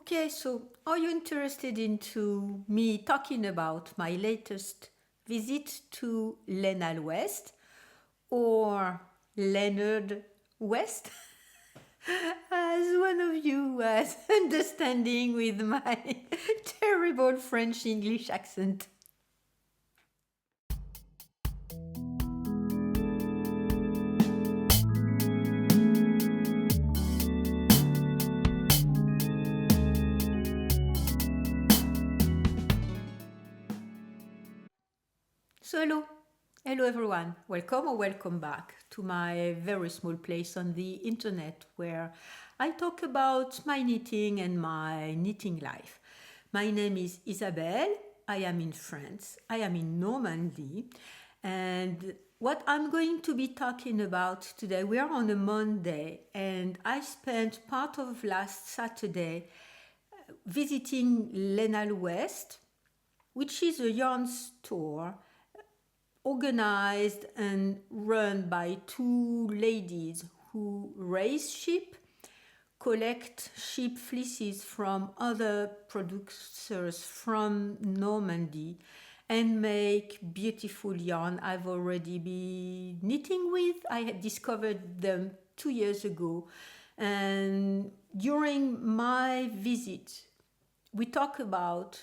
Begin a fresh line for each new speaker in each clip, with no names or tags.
Okay, so are you interested into me talking about my latest visit to Laine À l'Ouest or Leonard West? As one of you was understanding with my terrible French English accent. So hello everyone, welcome or welcome back to my very small place on the internet where I talk about my knitting and my knitting life. My name is Isabelle, I am in France, I am in Normandy, and what I'm going to be talking about today, we are on a Monday, and I spent part of last Saturday visiting Laine À l'Ouest, which is a yarn store organized and run by two ladies who raise sheep, collect sheep fleeces from other producers from Normandy, and make beautiful yarn I've already been knitting with. I had discovered them 2 years ago, and during my visit, we talk about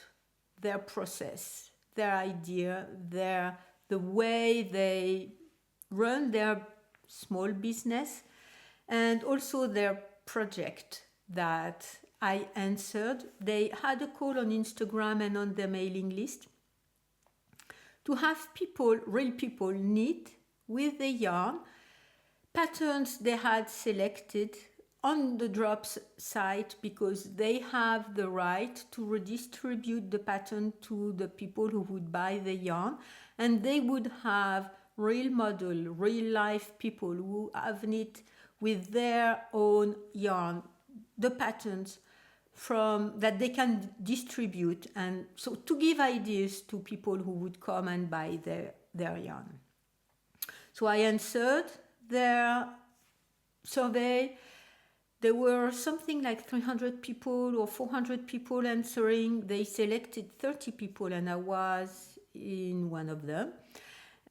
their process, their idea, the way they run their small business, and also their project that I answered. They had a call on Instagram and on their mailing list to have people, real people, knit with the yarn patterns they had selected on the drops site because they have the right to redistribute the pattern to the people who would buy the yarn, and they would have real model, real life people who have knit with their own yarn the patterns from that they can distribute, and so to give ideas to people who would come and buy their yarn. So I answered their survey. There were something like 300 people or 400 people answering. They selected 30 people and I was in one of them.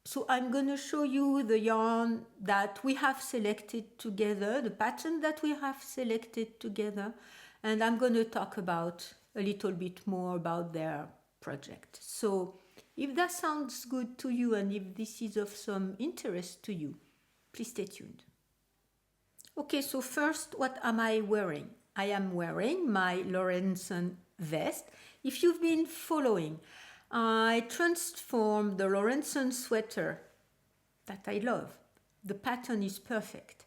So I'm going to show you the yarn that we have selected together, the pattern that we have selected together, and I'm going to talk about a little bit more about their project. So if that sounds good to you and if this is of some interest to you, please stay tuned. Okay, so first, what am I wearing? I am wearing my Laurenson vest. If you've been following, I transformed the Laurenson sweater that I love. The pattern is perfect,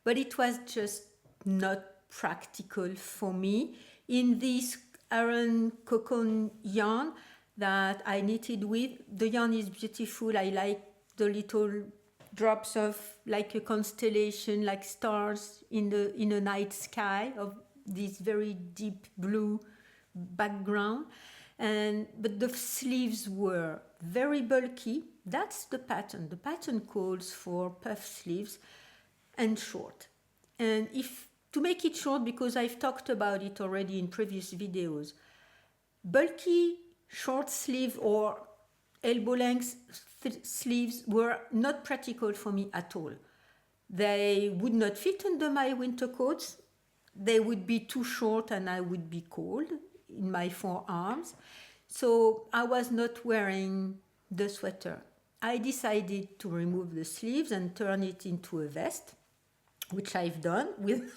but it was just not practical for me in this Aran cocoon yarn that I knitted with. The yarn is beautiful. I like the little drops of like a constellation, like stars in a night sky of this very deep blue background. But the sleeves were very bulky. That's the pattern. The pattern calls for puff sleeves and short. And if to make it short, because I've talked about it already in previous videos, bulky short sleeve or elbow length sleeves were not practical for me at all. They would not fit under my winter coats. They would be too short and I would be cold in my forearms. So I was not wearing the sweater. I decided to remove the sleeves and turn it into a vest, which I've done with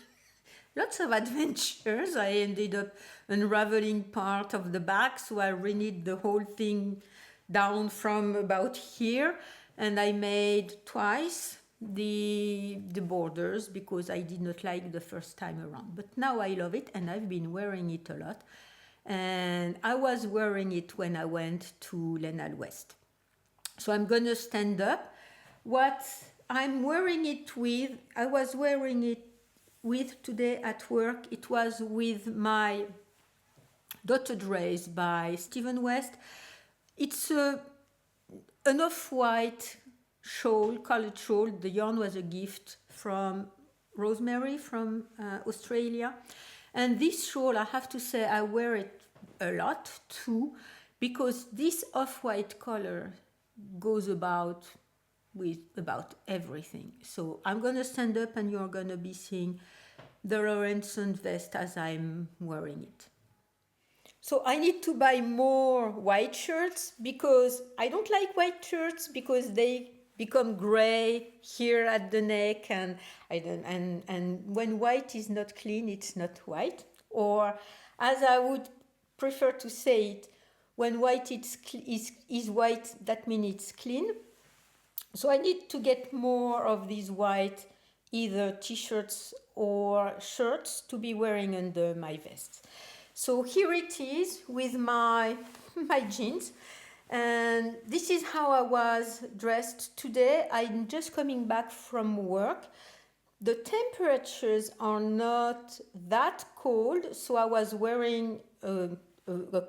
lots of adventures. I ended up unraveling part of the back, so I reknit the whole thing down from about here, and I made twice the borders because I did not like the first time around. But now I love it and I've been wearing it a lot. And I was wearing it when I went to Laine À l'Ouest. So I'm going to stand up. What I'm wearing it with, I was wearing it with today at work. It was with my Dotted Rays by Stephen West. It's an off-white shawl, colored shawl. The yarn was a gift from Rosemary from Australia. And this shawl, I have to say, I wear it a lot too, because this off-white color goes about with about everything. So I'm gonna stand up and you're gonna be seeing the Lorentzen vest as I'm wearing it. So I need to buy more white shirts because I don't like white shirts because they become gray here at the neck, and I don't, and when white is not clean, it's not white. Or as I would prefer to say it, when white is white, that means it's clean. So I need to get more of these white either t-shirts or shirts to be wearing under my vest. So here it is with my jeans, and this is how I was dressed today. I'm just coming back from work. The temperatures are not that cold, so I was wearing a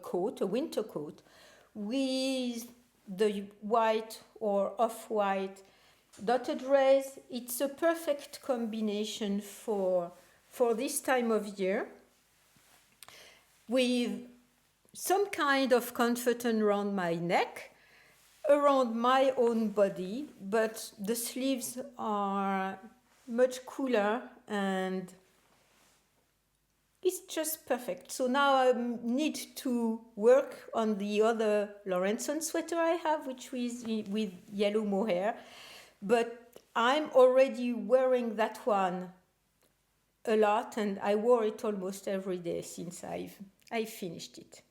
coat, a winter coat, with the white or off-white dotted rays. It's a perfect combination for this time of year, with some kind of comfort around my neck, around my own body, but the sleeves are much cooler and it's just perfect. So now I need to work on the other Lorentzen sweater I have, which is with yellow mohair, but I'm already wearing that one a lot, and I wore it almost every day since I finished it.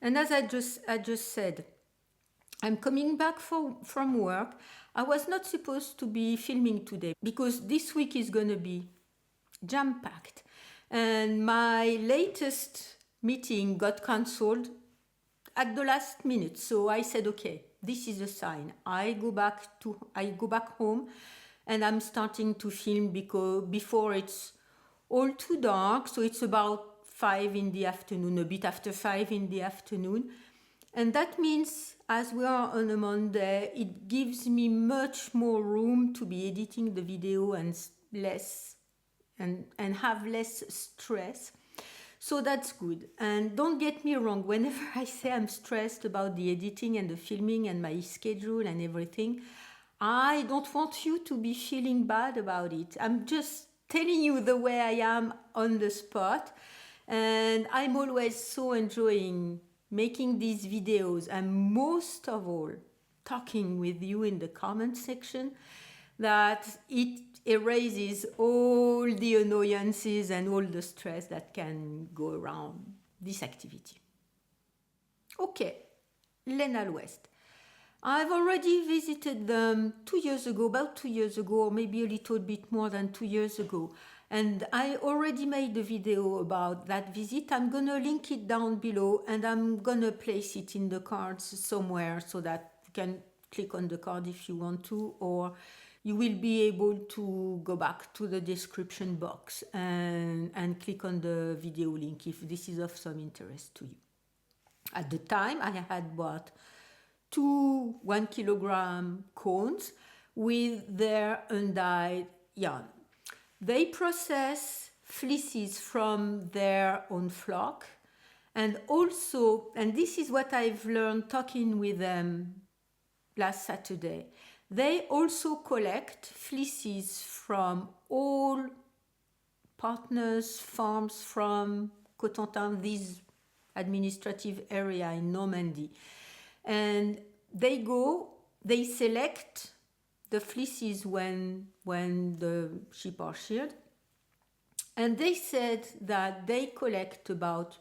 And as I just said, I'm coming back from work. I was not supposed to be filming today because this week is going to be jam-packed. And my latest meeting got cancelled at the last minute. So I said, okay, this is a sign. I go back home and I'm starting to film because before it's all too dark. So it's about 5 in the afternoon, a bit after 5 in the afternoon. And that means, as we are on a Monday, it gives me much more room to be editing the video and have less stress. So that's good. And don't get me wrong, whenever I say I'm stressed about the editing and the filming and my schedule and everything, I don't want you to be feeling bad about it. I'm just telling you the way I am on the spot. And I'm always so enjoying making these videos, and most of all, talking with you in the comment section, that it erases all the annoyances and all the stress that can go around this activity. Okay, Laine À L'Ouest. I've already visited them about 2 years ago, or maybe a little bit more than 2 years ago. And I already made a video about that visit. I'm going to link it down below, and I'm going to place it in the cards somewhere so that you can click on the card if you want to, or you will be able to go back to the description box and click on the video link if this is of some interest to you. At the time, I had bought 2 1 kilogram cones with their undyed yarn. They process fleeces from their own flock, and also, and this is what I've learned talking with them last Saturday, they also collect fleeces from all partners' farms from Cotentin, this administrative area in Normandy. And they select the fleeces when the sheep are sheared. And they said that they collect about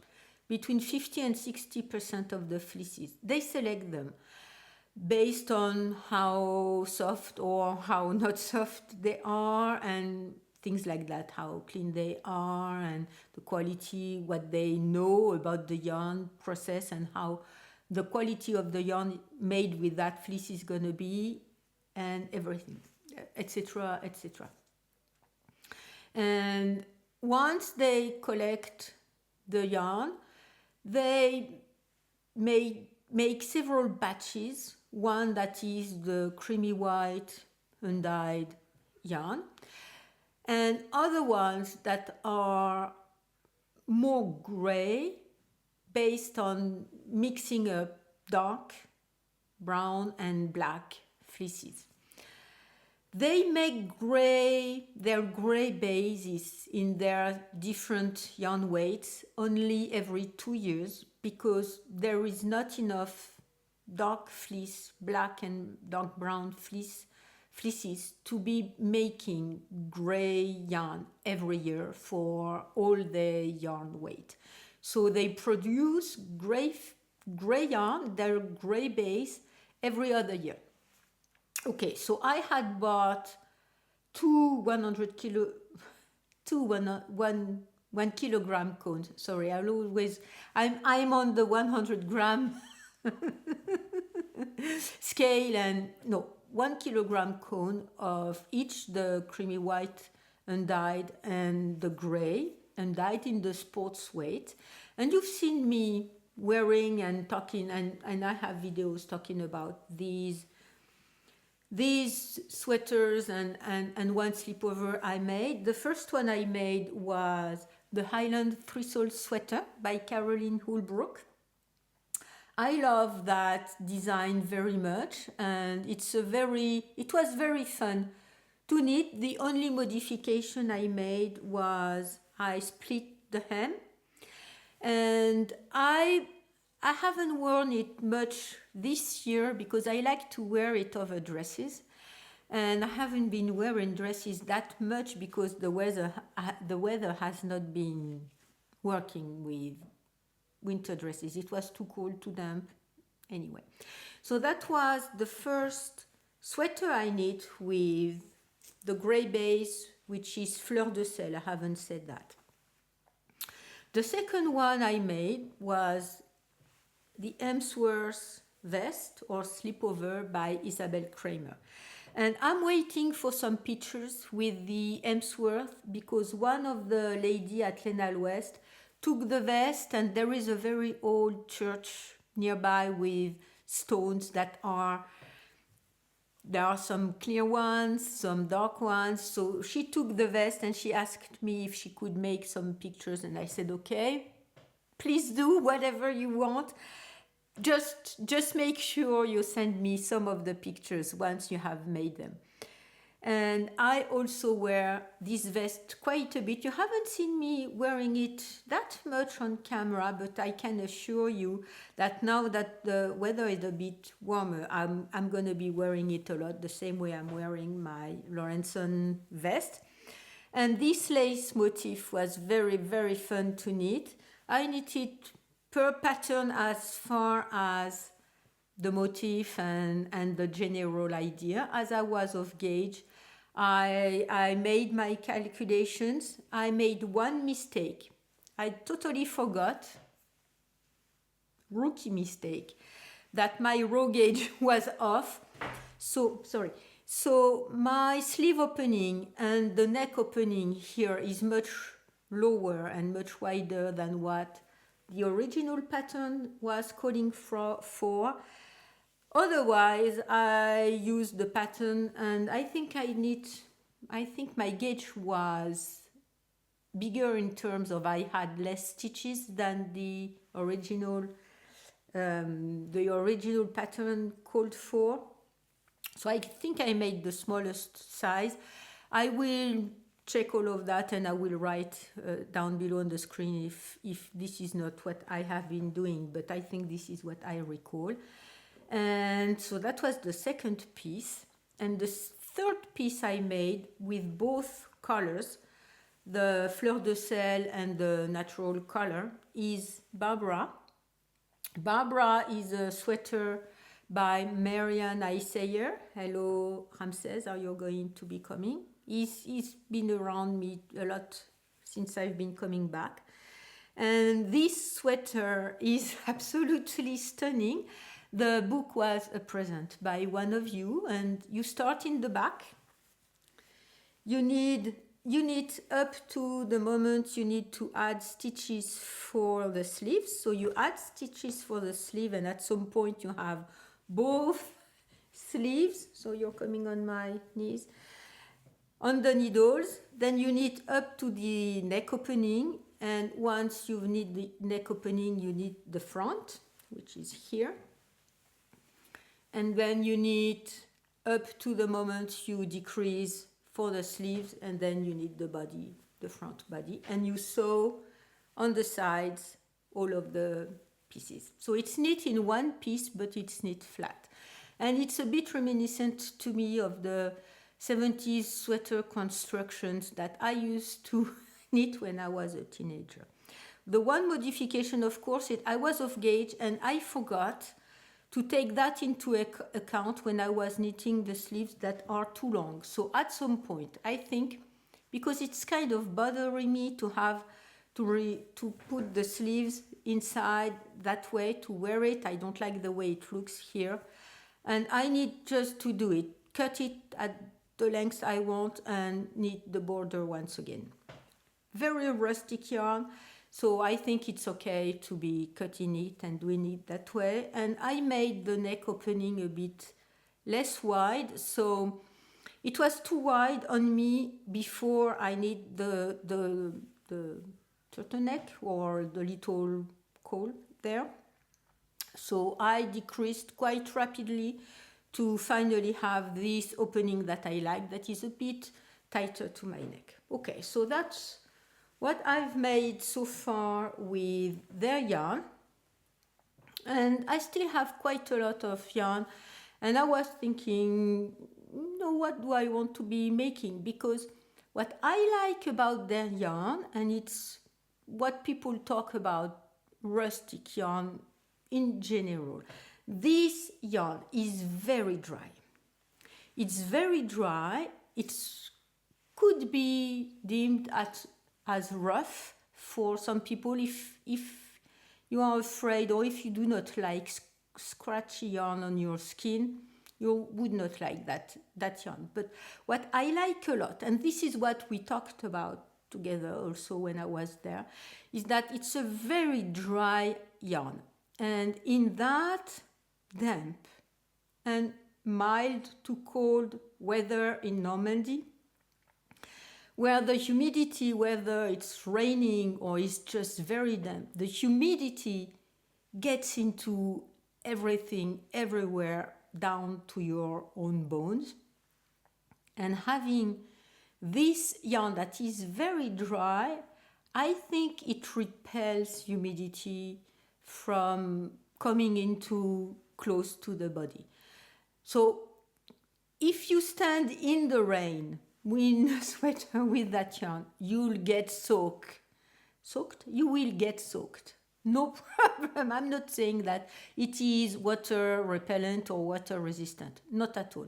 between 50 and 60% of the fleeces. They select them based on how soft or how not soft they are, and things like that, how clean they are, and the quality, what they know about the yarn process, and how the quality of the yarn made with that fleece is going to be, and everything, etc., etc. And once they collect the yarn, they make several batches. One that is the creamy white undyed yarn, and other ones that are more gray based on mixing up dark brown and black fleeces. They make their gray bases in their different yarn weights only every 2 years because there is not enough dark fleece, black and dark brown fleeces to be making gray yarn every year for all the yarn weight. So they produce gray yarn, their gray base, every other year. Okay, so I had bought two 1 kilogram cones. Sorry, I'm on the 100 gram scale, and no, 1 kilogram cone of each the creamy white undyed and the gray undyed in the sports weight. And you've seen me wearing and talking, and I have videos talking about these sweaters and one sleepover I made. The first one I made was the Highland Thistle sweater by Caroline Holbrook. I love that design very much, and it was very fun to knit. The only modification I made was I split the hem, and I haven't worn it much this year because I like to wear it over dresses, and I haven't been wearing dresses that much because the weather has not been working with winter dresses. It was too cold, too damp. Anyway, so that was the first sweater I knit with the gray base, which is Fleur de Sel. I haven't said that. The second one I made was the Hemsworth vest or slipover by Isabel Kramer. And I'm waiting for some pictures with the Hemsworth because one of the lady at Laine À L'Ouest took the vest, and there is a very old church nearby with stones there are some clear ones, some dark ones. So she took the vest and she asked me if she could make some pictures, and I said, okay, please do whatever you want. Just make sure you send me some of the pictures once you have made them. And I also wear this vest quite a bit. You haven't seen me wearing it that much on camera, but I can assure you that now that the weather is a bit warmer, I'm going to be wearing it a lot, the same way I'm wearing my Laurenson vest. And this lace motif was very, very fun to knit. I knitted per pattern as far as the motif and the general idea. As I was of gauge, I made my calculations. I made one mistake. I totally forgot, rookie mistake, that my row gauge was off. So my sleeve opening and the neck opening here is much lower and much wider than what the original pattern was calling for. Otherwise, I used the pattern, and I think my gauge was bigger in terms of I had less stitches than the original pattern called for. So I think I made the smallest size. I will check all of that, and I will write down below on the screen if this is not what I have been doing, but I think this is what I recall. And so that was the second piece. And the third piece I made with both colors, the Fleur de Sel and the natural color, is Barbara. Barbara is a sweater by Marian Isayer. Hello, Ramses, are you going to be coming? He's been around me a lot since I've been coming back. And this sweater is absolutely stunning. The book was a present by one of you, and you start in the back. You need up to the moment you need to add stitches for the sleeves. So you add stitches for the sleeve, and at some point you have both sleeves. So you're coming on my knees. On the needles, then you knit up to the neck opening, And once you need the neck opening, you need the front, which is here. And then you need up to the moment you decrease for the sleeves, and then you need the body, the front body. And you sew on the sides all of the pieces. So it's knit in one piece, but it's knit flat. And it's a bit reminiscent to me of the 70s sweater constructions that I used to knit when I was a teenager. The one modification, of course, I was off gauge and I forgot to take that into account when I was knitting the sleeves that are too long. So at some point, I think, because it's kind of bothering me to have to put the sleeves inside that way, to wear it. I don't like the way it looks here. And I need just to do it, cut it at the length I want and knit the border once again. Very rustic yarn, so I think it's okay to be cutting it and doing it that way. And I made the neck opening a bit less wide, so it was too wide on me before I knit the turtleneck or the little caul there. So I decreased quite rapidly to finally have this opening that I like, that is a bit tighter to my neck. Okay, so that's what I've made so far with their yarn. And I still have quite a lot of yarn. And I was thinking, what do I want to be making? Because what I like about their yarn, and it's what people talk about rustic yarn in general, this yarn is very dry. It's very dry. It could be deemed as rough for some people if you are afraid or if you do not like scratchy yarn on your skin. You would not like that yarn. But what I like a lot, and this is what we talked about together also when I was there, is that it's a very dry yarn. And in that damp and mild to cold weather in Normandy, where the humidity, whether it's raining or it's just very damp, the humidity gets into everything, everywhere, down to your own bones. And having this yarn that is very dry, I think it repels humidity from coming into close to the body. So if you stand in the rain in a sweater with that yarn, you'll get soaked. You will get soaked. No problem. I'm not saying that it is water repellent or water resistant. Not at all.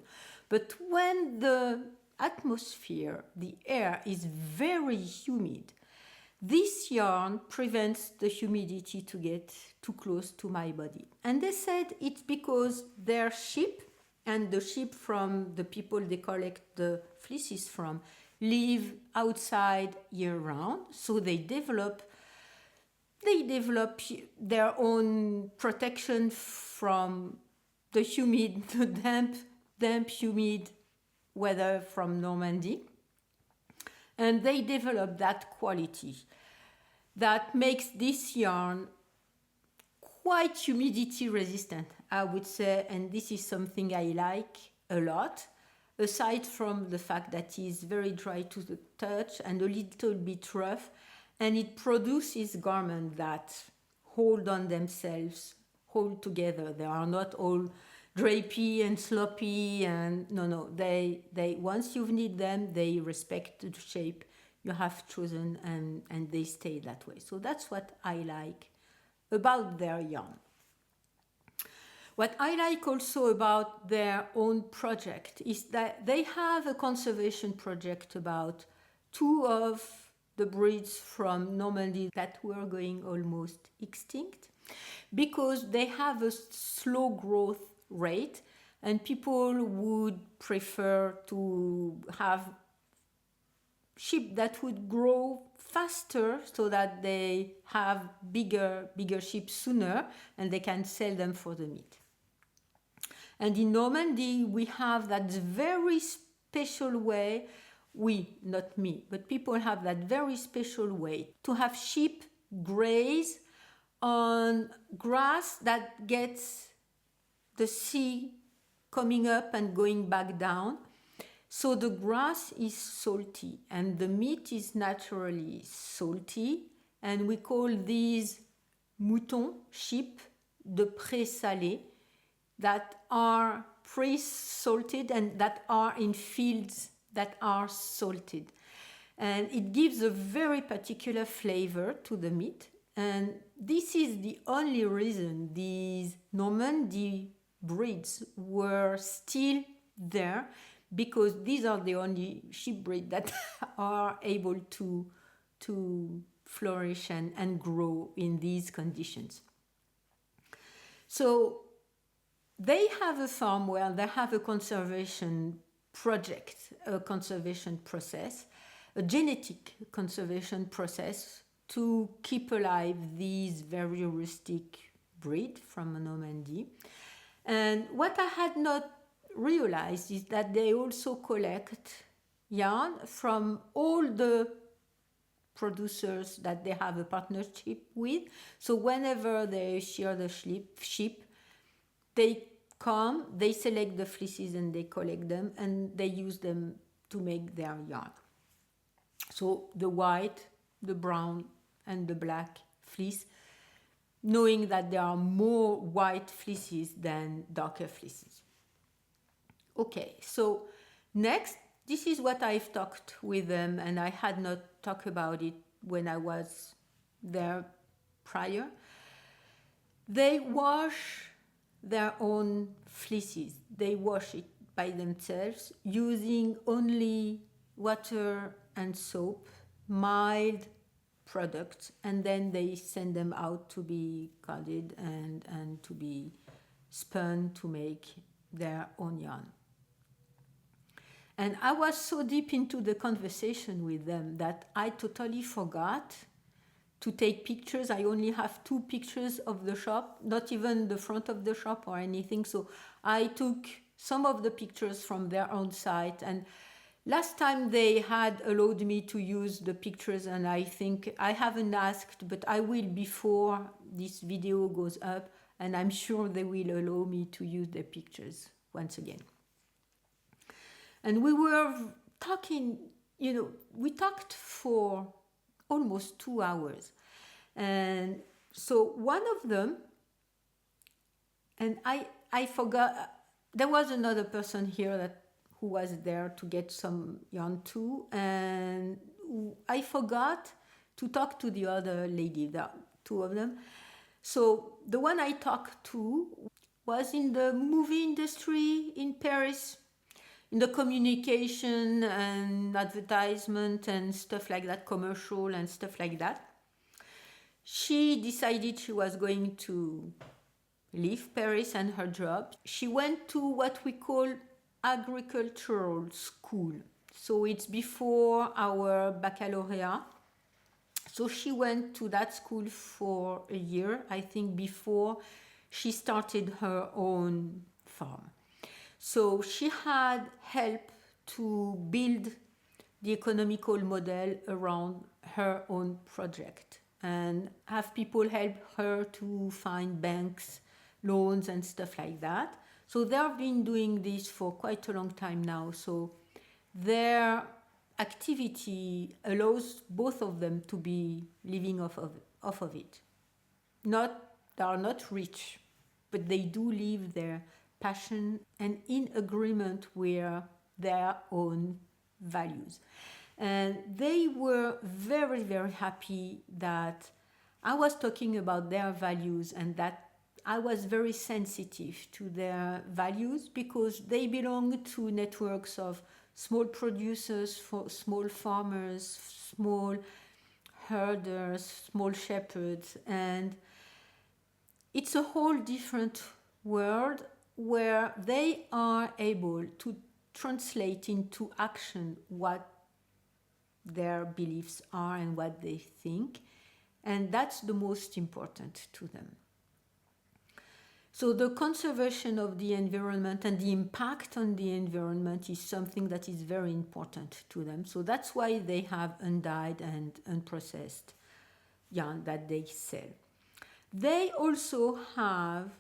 But when the atmosphere, the air is very humid, this yarn prevents the humidity to get too close to my body. And they said it's because their sheep and the sheep from the people they collect the fleeces from live outside year round, so they develop their own protection from the humid, the damp, humid weather from Normandy. And they develop that quality that makes this yarn quite humidity resistant, I would say, and this is something I like a lot, aside from the fact that it's very dry to the touch and a little bit rough, and it produces garments that hold on themselves, hold together. They are not all drapey and sloppy, and no, they once you've knit them, they respect the shape you have chosen, and they stay that way. So that's what I like about their yarn. What I like also about their own project is that they have a conservation project about two of the breeds from Normandy that were going almost extinct, because they have a slow growth rate and people would prefer to have sheep that would grow faster so that they have bigger sheep sooner and they can sell them for the meat. And in Normandy we have that very special way we, not me, but people have that very special way to have sheep graze on grass that gets the sea coming up and going back down. So the grass is salty and the meat is naturally salty, and we call these moutons, sheep, de pré-salé, that are pre-salted and that are in fields that are salted. And it gives a very particular flavor to the meat. And this is the only reason these Normandy breeds were still there, because these are the only sheep breeds that are able to flourish and grow in these conditions. So they have a farm where they have a conservation project, a conservation process, a genetic conservation process to keep alive these very rustic breed from Normandy. And what I had not realized is that they also collect yarn from all the producers that they have a partnership with. So whenever they shear the sheep, they come, they select the fleeces and they collect them and they use them to make their yarn. So the white, the brown, and the black fleece, knowing that there are more white fleeces than darker fleeces. Okay, so next, this is what I've talked with them, and I had not talked about it when I was there prior. They wash their own fleeces. They wash it by themselves using only water and soap, mild products, and then they send them out to be carded and to be spun to make their own yarn. And I was so deep into the conversation with them that I totally forgot to take pictures. I only have 2 pictures of the shop, not even the front of the shop or anything. So I took some of the pictures from their own site. And last time they had allowed me to use the pictures, and I think I haven't asked, but I will before this video goes up, and I'm sure they will allow me to use the pictures once again. And we were talking, we talked for almost 2 hours. And so one of them, and I forgot, there was another person here who was there to get some yarn too, and I forgot to talk to the other lady, the 2 of them. So the one I talked to was in the movie industry in Paris, in the communication and advertisement and stuff like that, commercial and stuff like that. She decided she was going to leave Paris and her job. She went to what we call agricultural school. So it's before our baccalaureate. So she went to that school for a year, I think, before she started her own farm. So she had help to build the economical model around her own project and have people help her to find banks, loans and stuff like that. So they've been doing this for quite a long time now. So their activity allows both of them to be living off of it. They are not rich, but they do live their passion and in agreement with their own values. And they were very, very happy that I was talking about their values and that I was very sensitive to their values, because they belong to networks of small producers, small farmers, small herders, small shepherds, and it's a whole different world where they are able to translate into action what their beliefs are and what they think, and that's the most important to them. So the conservation of the environment and the impact on the environment is something that is very important to them. So that's why they have undyed and unprocessed yarn that they sell. They also have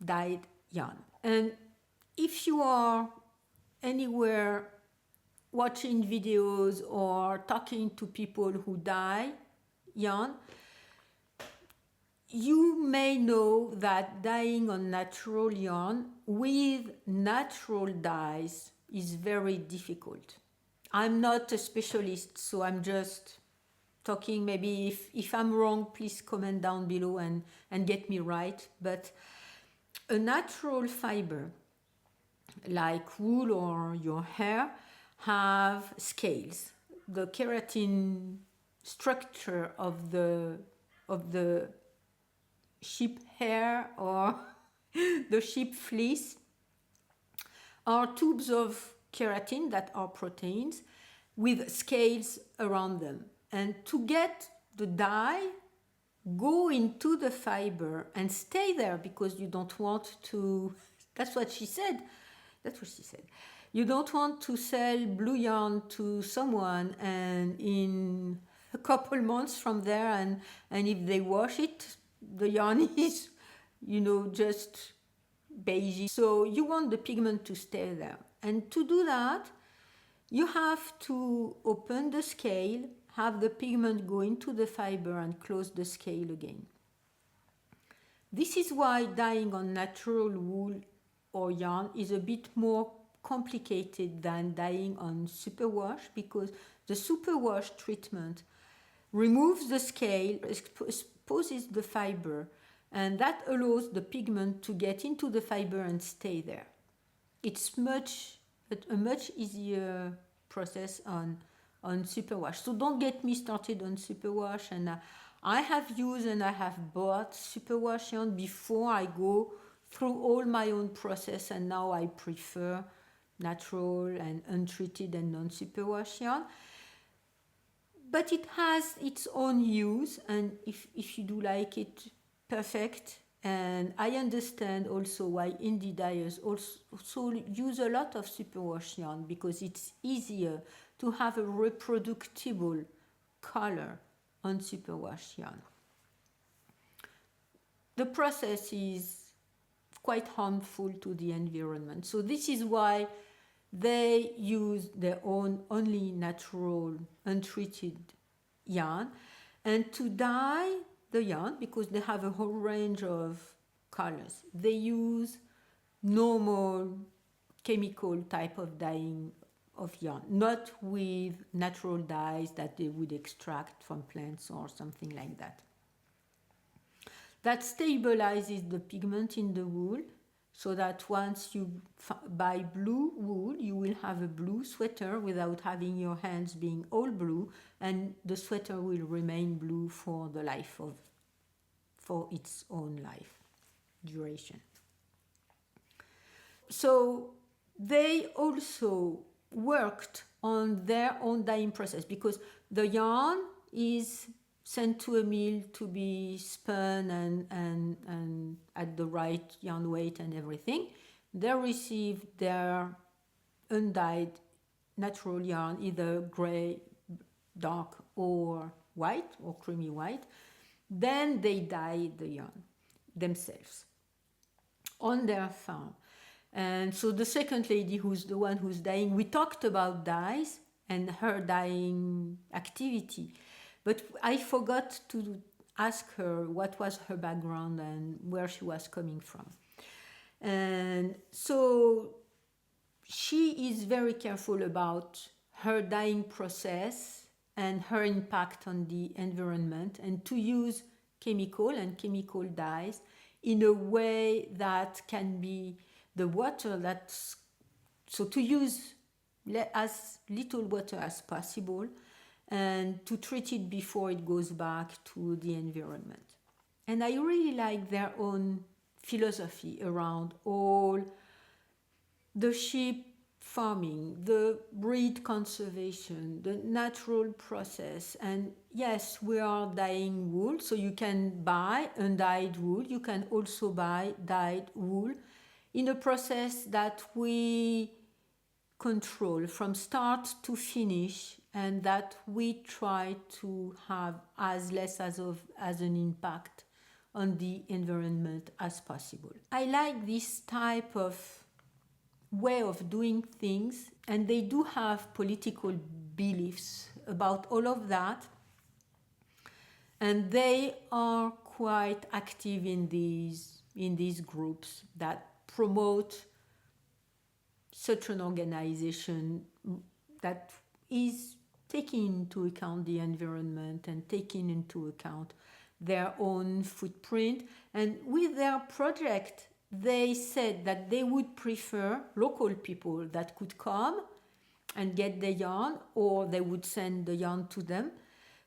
dyed yarn. And if you are anywhere watching videos or talking to people who dye yarn, you may know that dyeing on natural yarn with natural dyes is very difficult. I'm not a specialist, so I'm just talking. Maybe if I'm wrong, please comment down below and get me right. But a natural fiber like wool or your hair have scales. The keratin structure of the sheep hair or the sheep fleece are tubes of keratin that are proteins with scales around them. And to get the dye go into the fiber and stay there, because you don't want to, that's what she said. You don't want to sell blue yarn to someone and in a couple months from there and if they wash it, the yarn is, just beige. So you want the pigment to stay there. And to do that, you have to open the scale, have the pigment go into the fiber and close the scale again. This is why dyeing on natural wool or yarn is a bit more complicated than dyeing on superwash, because the superwash treatment removes the scale, exposes the fiber, and that allows the pigment to get into the fiber and stay there. It's a much easier process on superwash. So don't get me started on superwash. And I have used and I have bought superwash yarn before I go through all my own process, and now I prefer natural and untreated and non-superwash yarn. But it has its own use, and if you do like it, perfect. And I understand also why indie dyers also use a lot of superwash yarn, because it's easier to have a reproducible color on superwash yarn. The process is quite harmful to the environment. So this is why they use their own only natural, untreated yarn. And to dye the yarn, because they have a whole range of colors, they use normal chemical type of dyeing of yarn, not with natural dyes that they would extract from plants or something like that. That stabilizes the pigment in the wool, so that once you buy blue wool, you will have a blue sweater without having your hands being all blue, and the sweater will remain blue for its own life duration. So they also worked on their own dyeing process, because the yarn is sent to a mill to be spun and at the right yarn weight and everything. They receive their undyed natural yarn, either gray, dark, or white, or creamy white. Then they dye the yarn themselves on their farm. And so the second lady, who's the one who's dyeing, we talked about dyes and her dyeing activity. But I forgot to ask her what was her background and where she was coming from. And so she is very careful about her dyeing process and her impact on the environment, and to use chemical dyes in a way that can be the water that's, so to use as little water as possible, and to treat it before it goes back to the environment. And I really like their own philosophy around all the sheep farming, the breed conservation, the natural process, and yes, we are dyeing wool, so you can buy undyed wool. You can also buy dyed wool in a process that we control from start to finish, and that we try to have as less as an impact on the environment as possible. I like this type of way of doing things, and they do have political beliefs about all of that, and they are quite active in these groups that promote such an organization that is taking into account the environment and taking into account their own footprint. And with their project, they said that they would prefer local people that could come and get the yarn, or they would send the yarn to them,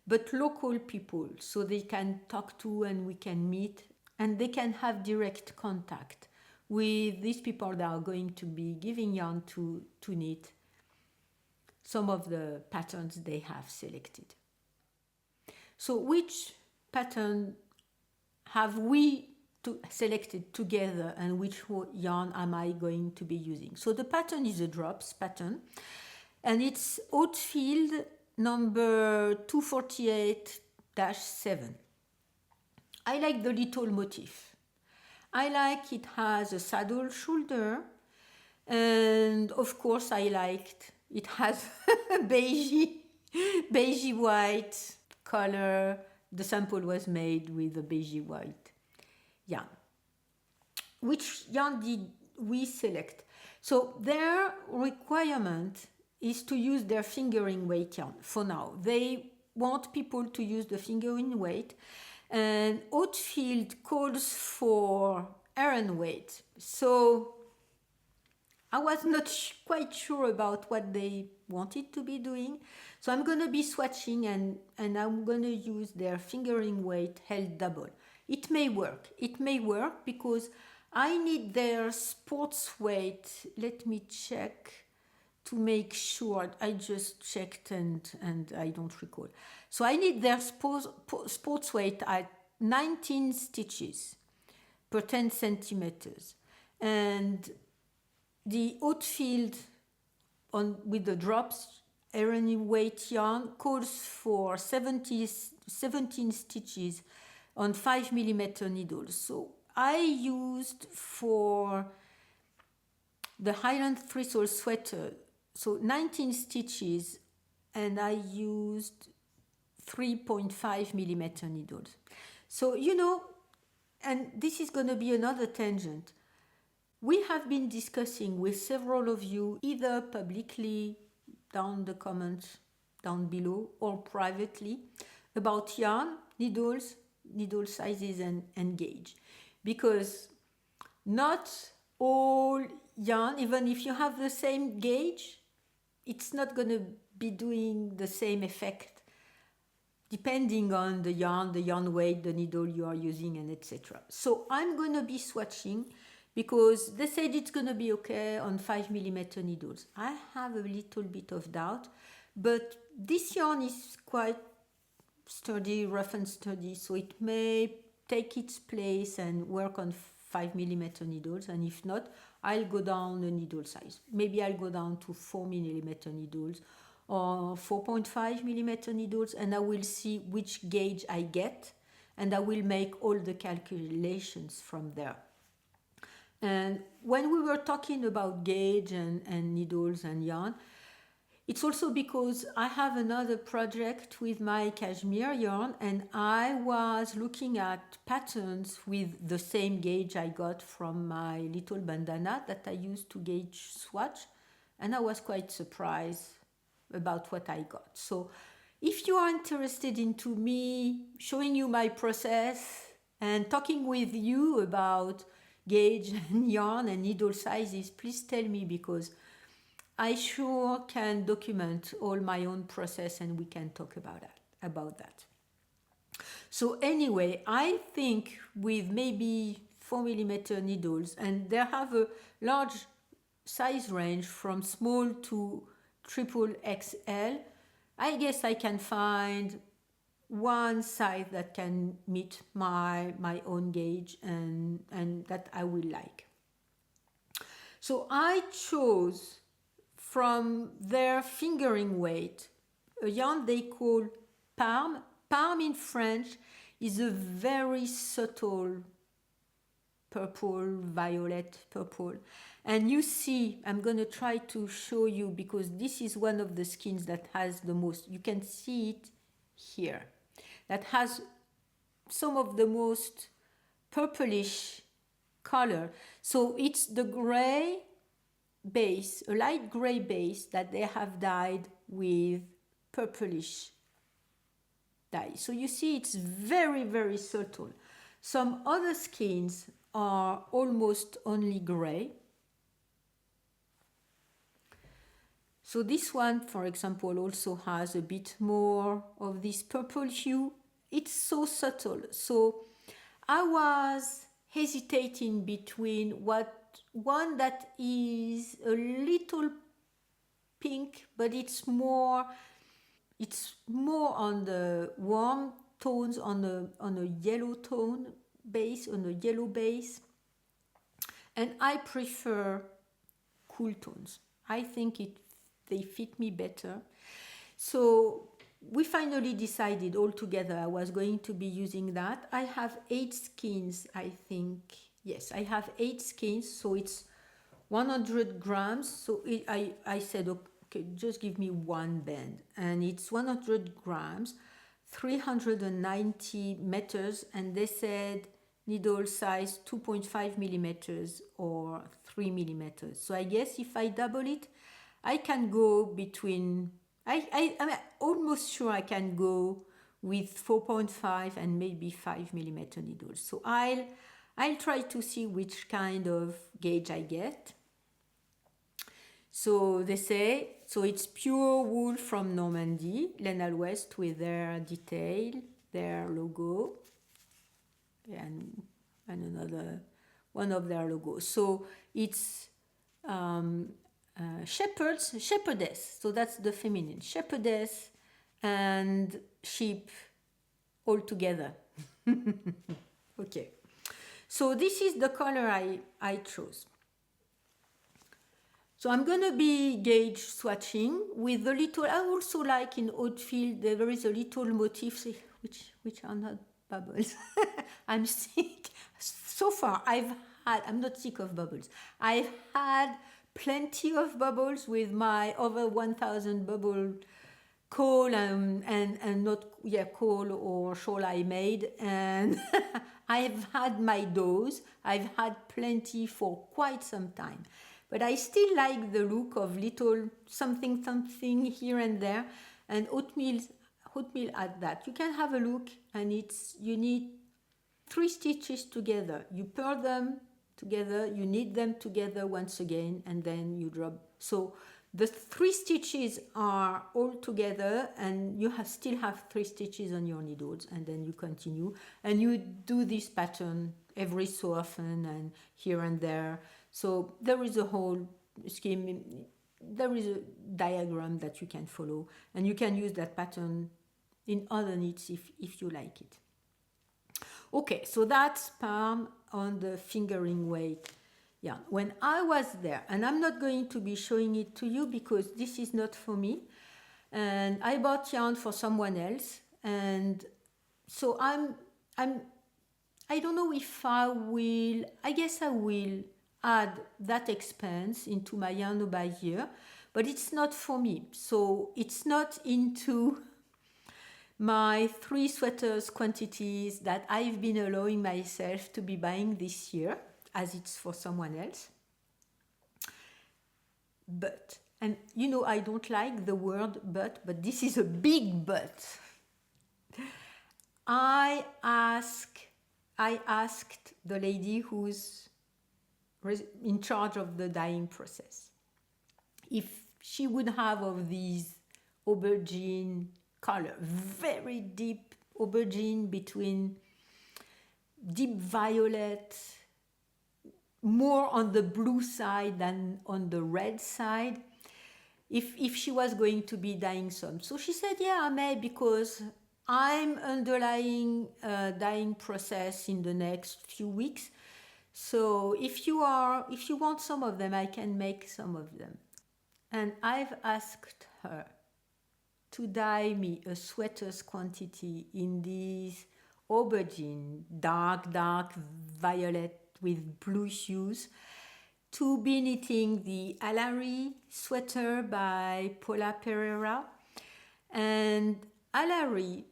but local people, so they can talk to and we can meet and they can have direct contact with these people that are going to be giving yarn to knit some of the patterns they have selected. So which pattern have we selected together, and which yarn am I going to be using? So the pattern is a drops pattern, and it's Oatfield number 248-7. I like the little motif. I like it has a saddle shoulder, and of course I liked it has beigey white color. The sample was made with a beigey white yarn. Which yarn did we select? So their requirement is to use their fingering weight yarn for now. They want people to use the fingering weight, and Oatfield calls for Aran weight. So I was not quite sure about what they wanted to be doing. So I'm going to be swatching, and I'm going to use their fingering weight held double. It may work. It may work because I need their sports weight. Let me check to make sure. I just checked and I don't recall. So I need their sports weight at 19 stitches per 10 centimeters. And the Oatfield with the drops Aran weight yarn calls for 17 stitches on 5 millimeter needles. So I used for the Highland Thistle sweater, so 19 stitches, and I used 3.5 millimeter needles. So, and this is going to be another tangent. We have been discussing with several of you, either publicly down the comments down below or privately, about yarn, needles, needle sizes and gauge. Because not all yarn, even if you have the same gauge, it's not going to be doing the same effect depending on the yarn weight, the needle you are using, and etc. So I'm going to be swatching because they said it's going to be okay on 5 millimeter needles. I have a little bit of doubt, but this yarn is quite sturdy, rough and sturdy, so it may take its place and work on 5 millimeter needles, and if not, I'll go down the needle size. Maybe I'll go down to 4 millimeter needles or 4.5 millimeter needles, and I will see which gauge I get, and I will make all the calculations from there. And when we were talking about gauge and needles and yarn, it's also because I have another project with my cashmere yarn, and I was looking at patterns with the same gauge I got from my little bandana that I used to gauge swatch, and I was quite surprised about what I got. So if you are interested into me showing you my process and talking with you about gauge and yarn and needle sizes, please tell me, because I sure can document all my own process and we can talk about that. So anyway, I think with maybe 4 millimeter needles, and they have a large size range from small to triple XL, I guess I can find one size that can meet my own gauge and that I will like. So I chose from their fingering weight a yarn they call Parme. Parme in French is a very subtle purple, violet purple. And you see, I'm going to try to show you because this is one of the skins that has the most. You can see it here. That has some of the most purplish color. So it's the gray base, a light gray base that they have dyed with purplish dye. So you see it's very, very subtle. Some other skins are almost only gray. So this one, for example, also has a bit more of this purple hue. It's so subtle. So I was hesitating between one that is a little pink, but it's more on the warm tones, on a yellow tone base, on a yellow base. And I prefer cool tones. I think they fit me better. So we finally decided all together I was going to be using that. I have 8 skins, I think. Yes, I have 8 skins, so it's 100 grams. So I said, okay, just give me one band. And it's 100 grams, 390 meters, and they said needle size 2.5 millimeters or 3 millimeters. So I guess if I double it, I can go between, I'm almost sure I can go with 4.5 and maybe 5 millimeter needles. So I'll try to see which kind of gauge I get. So they say, so it's pure wool from Normandy, Laine À l'Ouest with their detail, their logo, and another one of their logos. So it's shepherdess, so that's the feminine, shepherdess and sheep all together. Okay, so this is the color I chose. So I'm going to be gauge swatching with a little, I also like in Oatfield, there is a little motif, which are not bubbles. I'm sick. So far, I'm not sick of bubbles. I've had plenty of bubbles with my over 1,000 bubble coal and not, coal or shawl I made. And I've had my dose. I've had plenty for quite some time. But I still like the look of little something here and there. And oatmeal at that. You can have a look, and you need 3 stitches together. You purl them together, you knit them together once again, and then you drop. So the 3 stitches are all together, and you still have 3 stitches on your needles, and then you continue. And you do this pattern every so often and here and there. So there is a whole scheme, there is a diagram that you can follow, and you can use that pattern in other knits if you like it. Okay, so that's Parme on the fingering weight. Yeah, when I was there, and I'm not going to be showing it to you because this is not for me, and I bought yarn for someone else, and so I don't know if I guess I will add that expense into my yarn by year, but it's not for me. So it's not into my 3 sweaters quantities that I've been allowing myself to be buying this year, as it's for someone else. But, and I don't like the word but this is a big but. I asked the lady who's in charge of the dyeing process if she would have of these aubergine color, very deep aubergine between deep violet, more on the blue side than on the red side, if she was going to be dyeing some. So she said, yeah, I may, because I'm underlying dyeing process in the next few weeks. So if you want some of them, I can make some of them. And I've asked her to dye me a sweater's quantity in these aubergine, dark violet with blue hues, to be knitting the Alary sweater by Paula Pereira. And Alary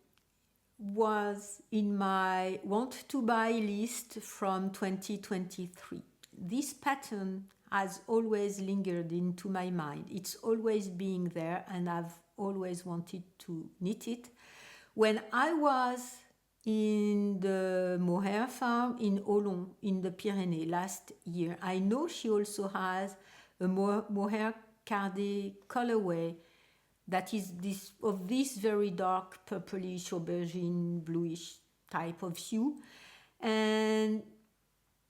was in my want to buy list from 2023. This pattern has always lingered into my mind. It's always being there, and I've always wanted to knit it. When I was in the mohair farm in Olon in the Pyrenees last year, I know she also has a mohair cardé colorway that is this very dark purplish aubergine bluish type of hue,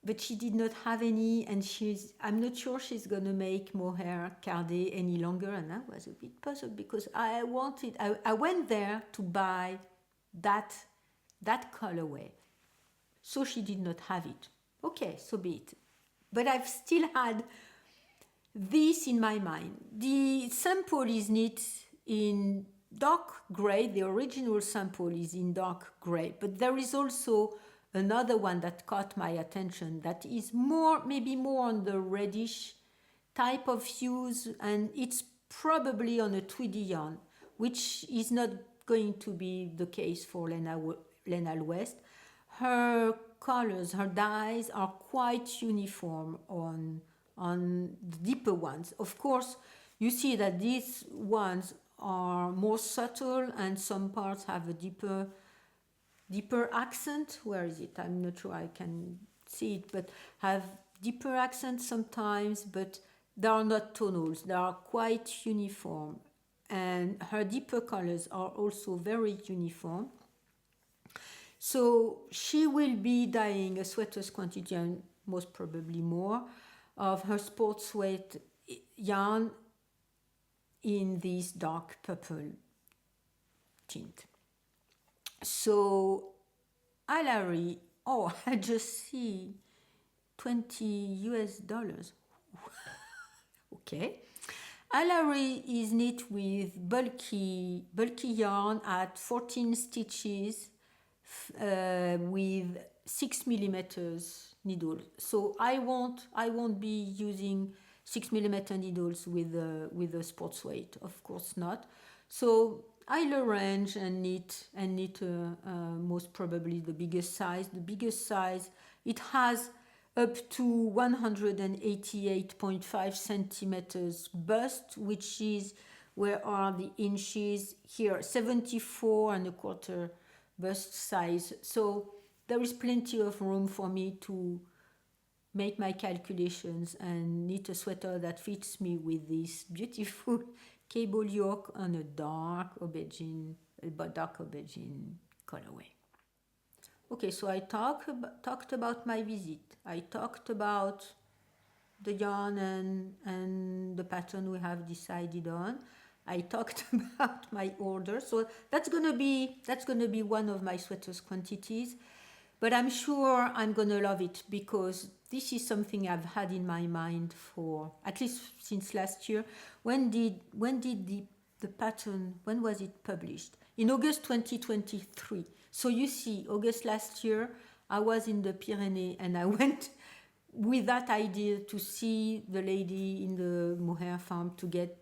but she did not have any, and I'm not sure she's gonna make mohair cardé any longer, and I was a bit puzzled because I went there to buy that colorway, so she did not have it. Okay, so be it. But I've still had this in my mind. The sample is knit in dark gray. The original sample is in dark gray, but there is also another one that caught my attention that is maybe more on the reddish type of hues, and it's probably on a tweedy yarn, which is not going to be the case for Laine À L'Ouest. Her colors, her dyes are quite uniform on the deeper ones. Of course, you see that these ones are more subtle, and some parts have a deeper accent. Where is it? I'm not sure I can see it, but have deeper accents sometimes, but they are not tonals. They are quite uniform, and her deeper colors are also very uniform. So she will be dyeing a sweater's quantity, and most probably more, of her sports weight yarn in this dark purple tint. So Alary, I just see $20. Okay. Alary is knit with bulky yarn at 14 stitches with 6 millimeters needle. So I won't be using 6 millimeter needles with a sports weight, of course not. So I'll arrange and knit most probably the biggest size. The biggest size, it has up to 188.5 centimeters bust, which is, where are the inches here, 74.25 bust size. So there is plenty of room for me to make my calculations and knit a sweater that fits me with this beautiful cable yoke on a dark aubergine colorway. Okay, so I talked about my visit. I talked about the yarn and the pattern we have decided on. I talked about my order. So that's gonna be one of my sweaters quantities. But I'm sure I'm gonna love it, because this is something I've had in my mind for at least since last year. When did the pattern, when was it published? In August 2023. So you see, August last year, I was in the Pyrenees, and I went with that idea to see the lady in the mohair farm to get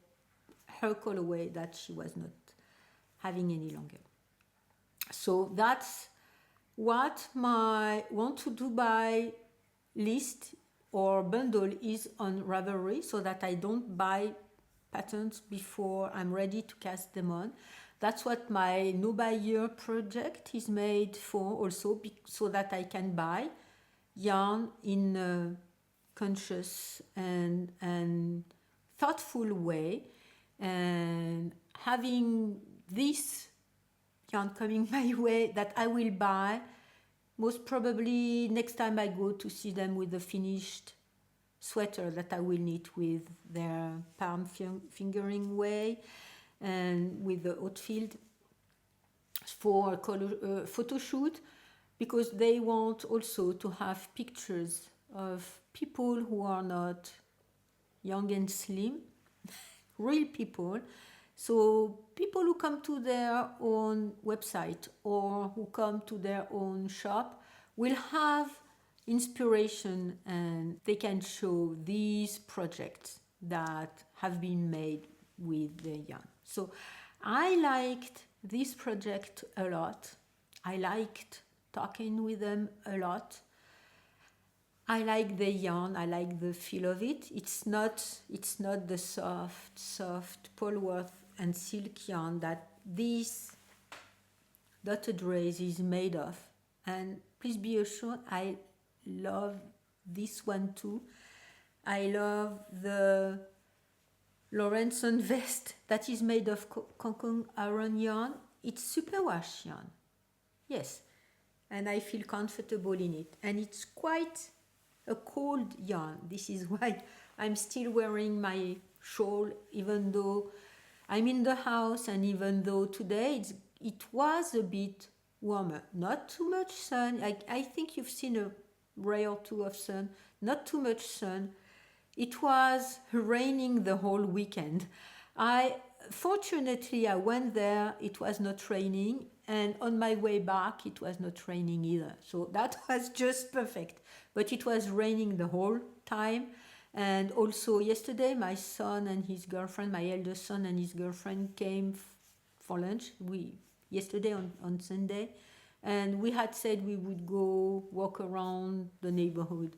her colorway that she was not having any longer. So that's what my want to do by list or bundle is on Ravelry, so that I don't buy patterns before I'm ready to cast them on. That's what my no buy year project is made for also, so that I can buy yarn in a conscious and thoughtful way, and having this yarn coming my way that I will buy most probably next time I go to see them with the finished sweater that I will knit with their palm fingering way and with the Oatfield. for a photo shoot, because they want also to have pictures of people who are not young and slim, real people. So people who come to their own website or who come to their own shop will have inspiration, and they can show these projects that have been made with the yarn. So I liked this project a lot. I liked talking with them a lot. I like the yarn. I like the feel of it. It's not the soft Polworth and silk yarn that this dotted rays is made of. And please be assured, I love this one too. I love the Laurenson vest that is made of Kong Aran yarn. It's superwash yarn. Yes, and I feel comfortable in it. And it's quite a cold yarn. This is why I'm still wearing my shawl, even though I'm in the house, and even though today it was a bit warmer. Not too much sun. I think you've seen a ray or two of sun. Not too much sun. It was raining the whole weekend. Fortunately, I went there, it was not raining, and on my way back, it was not raining either. So that was just perfect. But it was raining the whole time. And also yesterday, my son and his girlfriend, my eldest son and his girlfriend came for lunch. Yesterday on Sunday, and we had said we would go walk around the neighborhood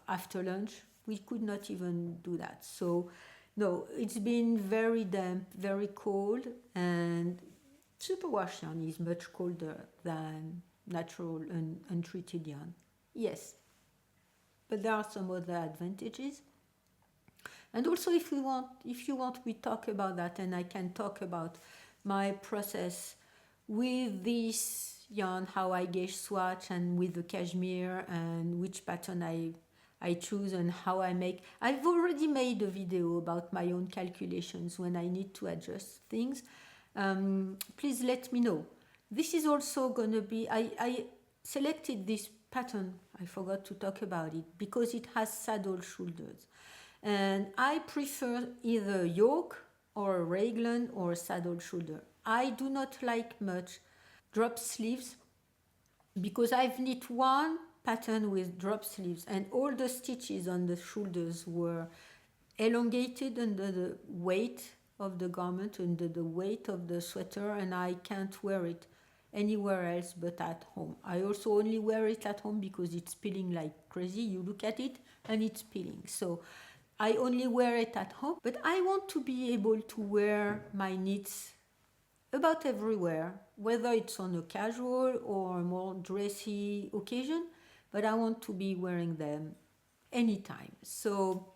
after lunch. We could not even do that. So no, it's been very damp, very cold, and superwash yarn is much colder than natural and untreated yarn. Yes, but there are some other advantages. And also, if you want, we talk about that, and I can talk about my process with this yarn, how I gauge swatch, and with the cashmere, and which pattern I choose, and how I make. I've already made a video about my own calculations when I need to adjust things. Please let me know. This is also going to be, I selected this pattern, I forgot to talk about it, because it has saddle shoulders. And I prefer either yoke or a raglan or a saddle shoulder. I do not like much drop sleeves, because I've knit one pattern with drop sleeves, and all the stitches on the shoulders were elongated under the weight of the garment, under the weight of the sweater, and I can't wear it anywhere else but at home. I also only wear it at home because it's peeling like crazy. You look at it and it's peeling. So I only wear it at home, but I want to be able to wear my knits about everywhere, whether it's on a casual or a more dressy occasion, but I want to be wearing them anytime. So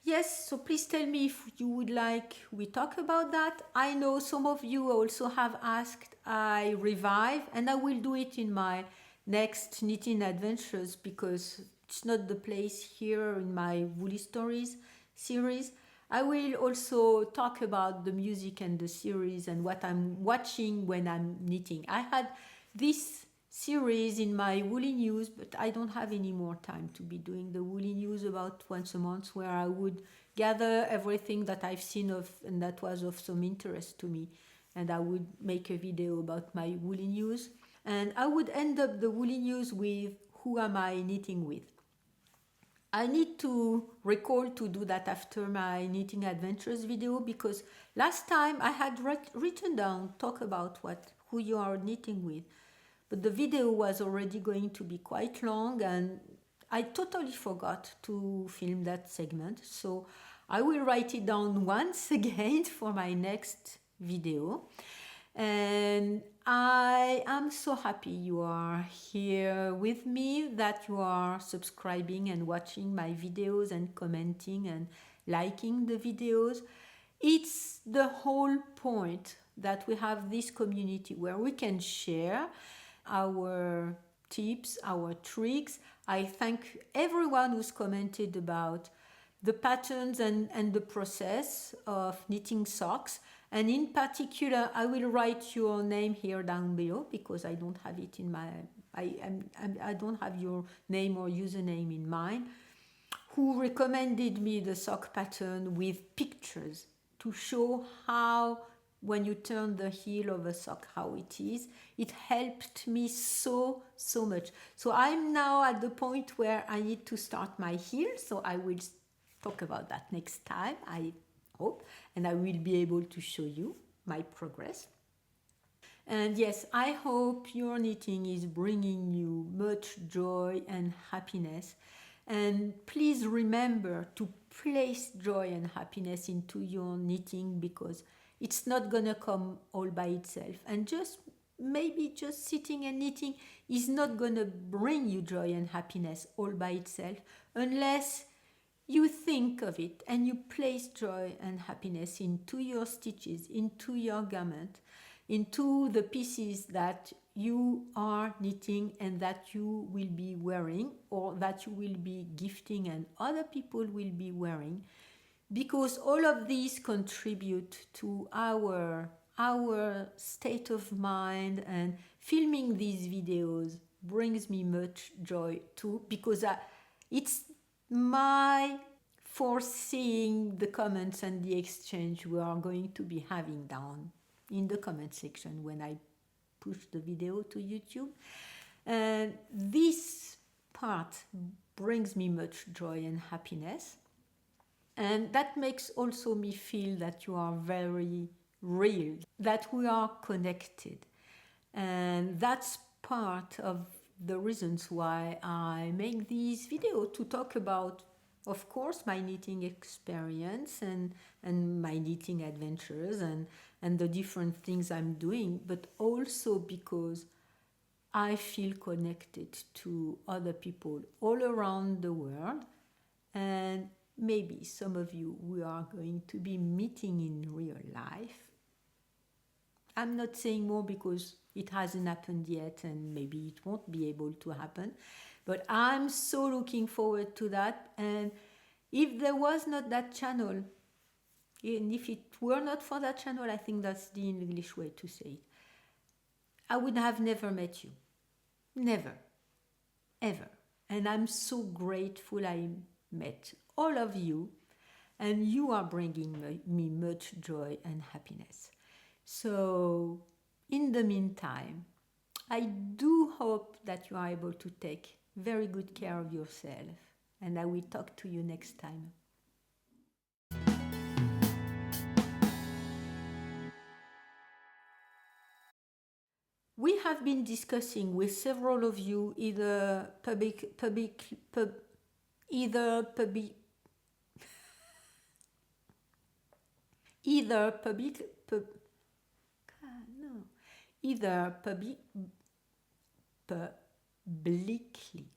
yes, so please tell me if you would like we talk about that. I know some of you also have asked I revive, and I will do it in my next knitting adventures, because it's not the place here in my Woolly Stories series. I will also talk about the music and the series and what I'm watching when I'm knitting. I had this series in my Woolly News, but I don't have any more time to be doing the Woolly News about once a month, where I would gather everything that I've seen of and that was of some interest to me, and I would make a video about my Woolly News, and I would end up the Woolly News with who am I knitting with. I need to recall to do that after my knitting adventures video, because last time I had written down, talk about who you are knitting with, but the video was already going to be quite long, and I totally forgot to film that segment. So I will write it down once again for my next video. And I am so happy you are here with me, that you are subscribing and watching my videos and commenting and liking the videos. It's the whole point that we have this community where we can share our tips, our tricks. I thank everyone who's commented about the patterns and the process of knitting socks. And in particular, I will write your name here down below because I don't have it in my, I don't have your name or username in mind, who recommended me the sock pattern with pictures to show how, when you turn the heel of a sock, how it is. It helped me so much. So I'm now at the point where I need to start my heel, so I will talk about that next time, I hope, and I will be able to show you my progress. And yes, I hope your knitting is bringing you much joy and happiness. And please remember to place joy and happiness into your knitting, because it's not gonna come all by itself. And maybe just sitting and knitting is not gonna bring you joy and happiness all by itself, unless you think of it and you place joy and happiness into your stitches, into your garment, into the pieces that you are knitting and that you will be wearing, or that you will be gifting and other people will be wearing, because all of these contribute to our state of mind. And filming these videos brings me much joy too, because it's my foreseeing the comments and the exchange we are going to be having down in the comment section when I push the video to YouTube. And this part brings me much joy and happiness. And that makes also me feel that you are very real, that we are connected. And that's part of the reasons why I make these videos, to talk about, of course, my knitting experience and my knitting adventures and the different things I'm doing, but also because I feel connected to other people all around the world. And maybe some of you we are going to be meeting in real life. I'm not saying more because it hasn't happened yet and maybe it won't be able to happen, but I'm so looking forward to that. And if there was not that channel, and if it were not for that channel, I think that's the English way to say it, I would have never met you. Never. Ever. And I'm so grateful I met all of you, and you are bringing me much joy and happiness. So in the meantime, I do hope that you are able to take very good care of yourself, and I will talk to you next time. We have been discussing with several of you either public either public publicly